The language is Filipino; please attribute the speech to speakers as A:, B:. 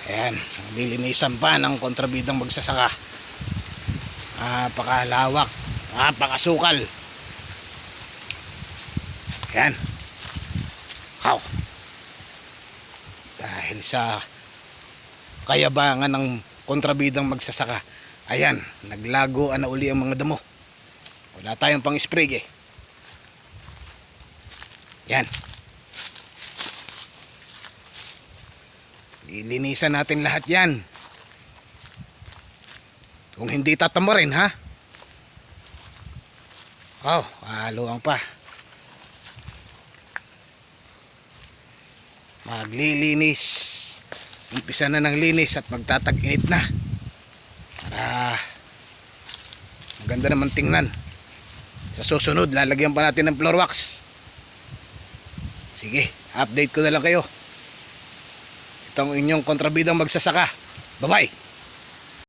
A: Ayan, lilinisan pa ng kontrabidang magsasaka. Napakalawak, napakasukal. Ayan. Wow. Dahil sa kayabangan ng kontrabidang magsasaka, ayan, naglagoan na uli ang mga damo. Wala tayong pang spray eh. Yan. Lilinisan natin lahat yan. Kung hindi tatamo rin ha. Oh, haluang pa. Maglilinis. Umpisa na ng linis at magtatag-init na. Para maganda naman tingnan. Sa susunod, lalagyan pa natin ng floor wax. Sige, update ko na lang kayo. Itong inyong kontrabidang magsasaka. Bye-bye.